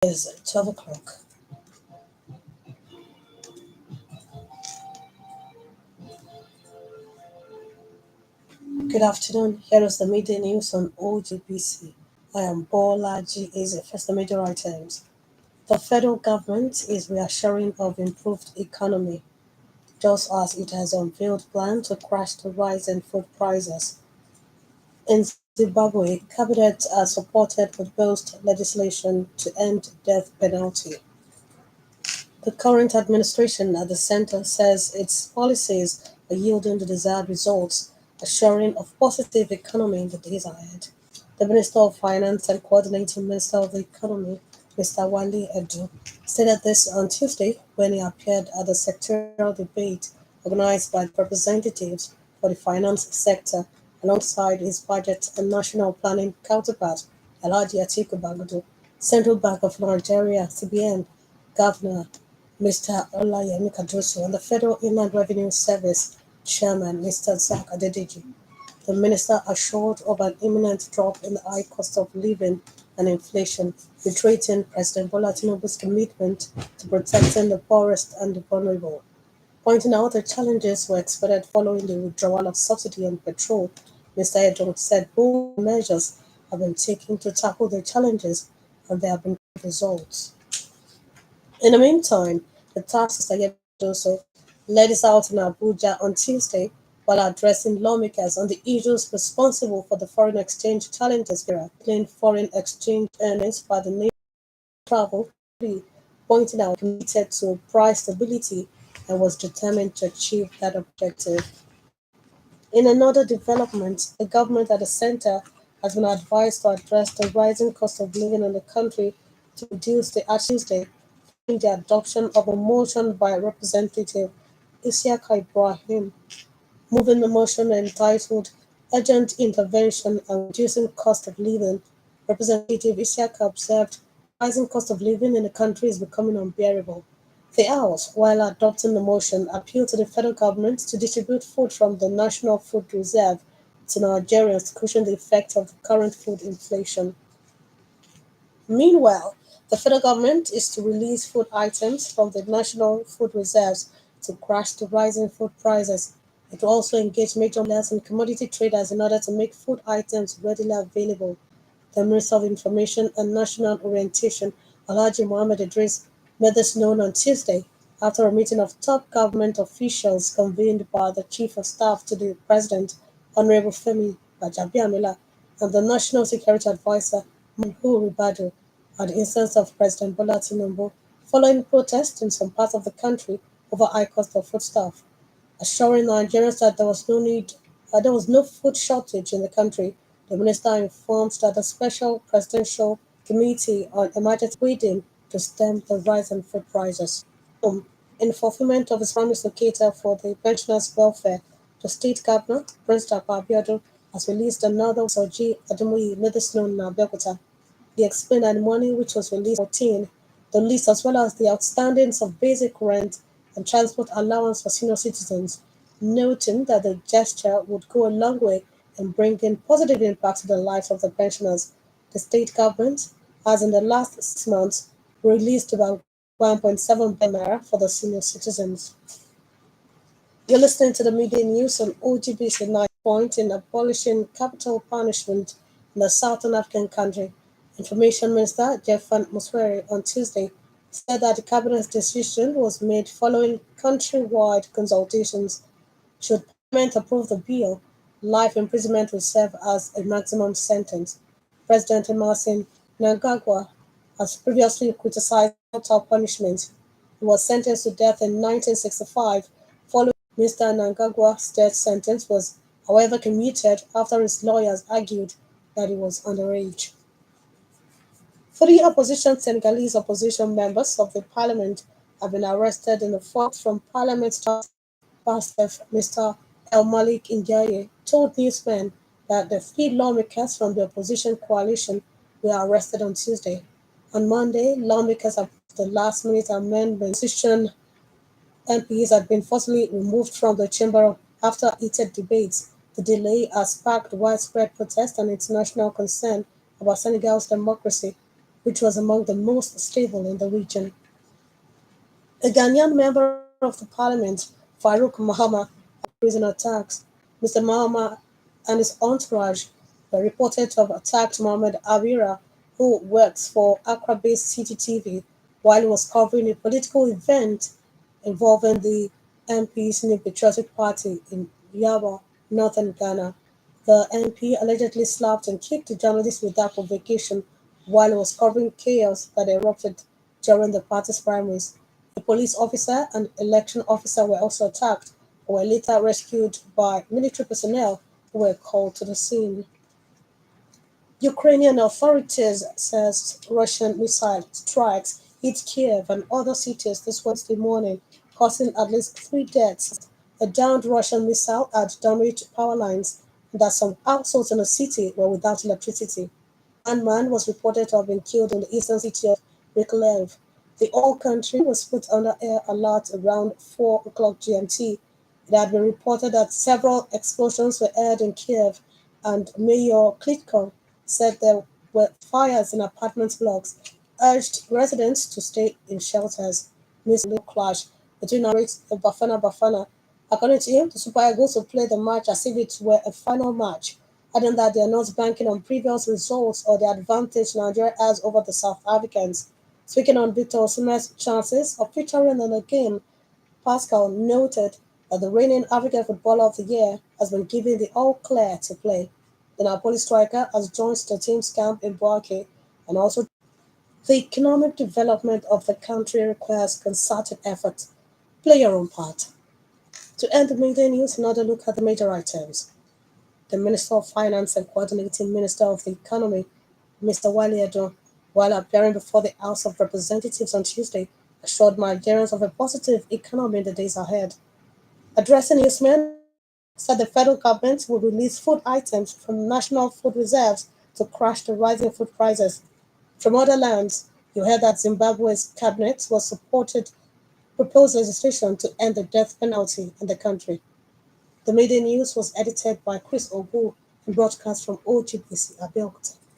Is 12 o'clock. Good afternoon. Here is the media news on OGBC. I am Bolaji is the first major items. The federal government is reassuring of improved economy, just as it has unveiled plan to crash the rise in food prices. In Zimbabwe, cabinet has supported proposed legislation to end death penalty. The current administration at the center says its policies are yielding the desired results, assuring of positive economy in the days ahead. The Minister of Finance and Coordinating Minister of the Economy, Mr. Wale Edu, stated this on Tuesday when he appeared at the sectorial debate organized by the representatives for the finance sector alongside his budget and national planning counterpart, Alhaji Atiku Bagudu, Central Bank of Nigeria (CBN) Governor Mr. Olayemi Cardoso and the Federal Inland Revenue Service Chairman Mr. Zach Adedeji. The minister assured of an imminent drop in the high cost of living and inflation, reiterating President Bola Tinubu's commitment to protecting the poorest and the vulnerable. Pointing out the challenges were expected following the withdrawal of subsidy on petrol, Mr. Edong said bold measures have been taken to tackle the challenges and there have been results. In the meantime, the task Mr. Cardoso led this out in Abuja on Tuesday while addressing lawmakers on the issues responsible for the foreign exchange challenges playing foreign exchange earnings by the nation travel, pointing out committed to price stability and was determined to achieve that objective. In another development, the government at the center has been advised to address the rising cost of living in the country to reduce the Tuesday following the adoption of a motion by Representative Isiaka Ibrahim, moving the motion entitled Urgent Intervention and Reducing Cost of Living. Representative Isiaka observed rising cost of living in the country is becoming unbearable. The House, while adopting the motion, appealed to the federal government to distribute food from the National Food Reserve to Nigerians to cushion the effects of the current food inflation. Meanwhile, the federal government is to release food items from the national food reserves to crash the rising food prices. It will also engage major millers and commodity traders in order to make food items readily available. The Minister of Information and National Orientation, Alhaji Mohammed Idris, made this known on Tuesday after a meeting of top government officials convened by the Chief of Staff to the President, Honorable Femi Bajabiamila, and the National Security Advisor, Mahmoud Ribadu, at the instance of President Bola Tinubu, following protests in some parts of the country over high cost of foodstuff, assuring Nigerians that there was no food shortage in the country. The minister informed that a special presidential committee on emergency waiting to stem the rise in food prices. In fulfillment of his promise to cater for the pensioners' welfare, the state governor, Prince Dapper Abiodun, has released another Soji Ademuyi made this known in Abeokuta. He explained that the money which was released 14, the list as well as the outstandings of basic rent and transport allowance for senior citizens, noting that the gesture would go a long way in bringing positive impact to the lives of the pensioners. The state government has in the last 6 months released about 1.7 billion naira for the senior citizens. You're listening to the media news on OGBC 9 point in abolishing capital punishment in the Southern African country. Information Minister Jeffan Musweri on Tuesday said that the cabinet's decision was made following countrywide consultations. Should Parliament approve the bill, life imprisonment will serve as a maximum sentence. President Emerson Mnangagwa has previously criticized capital punishment. He was sentenced to death in 1965 following Mr. Mnangagwa's death sentence was, however, commuted after his lawyers argued that he was underage. Three opposition Senegalese opposition members of the parliament have been arrested in the fight from Parliament Pastef Mr. El Malik Ndiaye told newsmen that the three lawmakers from the opposition coalition were arrested on Tuesday. On Monday, lawmakers approved the last-minute amendment. Opposition MPs had been forcibly removed from the chamber after heated debates. The delay has sparked widespread protest and international concern about Senegal's democracy. which was among the most stable in the region. A Ghanaian member of the parliament, Farouk Mahama, prison attacks. Mr. Mahama and his entourage were reported to have attacked Mohamed Awira, who works for Accra-based CCTV, while he was covering a political event involving the MP's New Patriotic Party in Yaba, northern Ghana. The MP allegedly slapped and kicked the journalist without provocation while he was covering chaos that erupted during the party's primaries. A police officer and election officer were also attacked, but were later rescued by military personnel who were called to the scene. Ukrainian authorities says Russian missile strikes hit Kiev and other cities this Wednesday morning, causing at least three deaths. A downed Russian missile had damaged power lines, and that some households in the city were without electricity. One man was reported to have been killed in the eastern city of Mykolaiv. The whole country was put under air alert around 4 o'clock GMT. It had been reported that several explosions were heard in Kiev, and Mayor Klitschko said there were fires in apartment blocks, urged residents to stay in shelters. News clash between Norwich and Bafana. According to him, the Super Eagles will play the match as if it were a final match, adding that they are not banking on previous results or the advantage Nigeria has over the South Africans. Speaking on Victor Osimhen's chances of featuring in the game, Pascal noted that the reigning African Footballer of the Year has been given the all clear to play. The Napoli striker has joined the team's camp in Buake and also the economic development of the country requires concerted effort. Play your own part. To end the media news, another look at the major items. The Minister of Finance and Coordinating Minister of the Economy, Mr. Wale Edun, while appearing before the House of Representatives on Tuesday, assured Nigerians of a positive economy in the days ahead. Addressing newsmen, said the federal government will release food items from national food reserves to crush the rising food prices. From other lands, you heard that Zimbabwe's cabinet was supported proposed legislation to end the death penalty in the country. The media news was edited by Chris Ogu and broadcast from OGBC Abeokuta.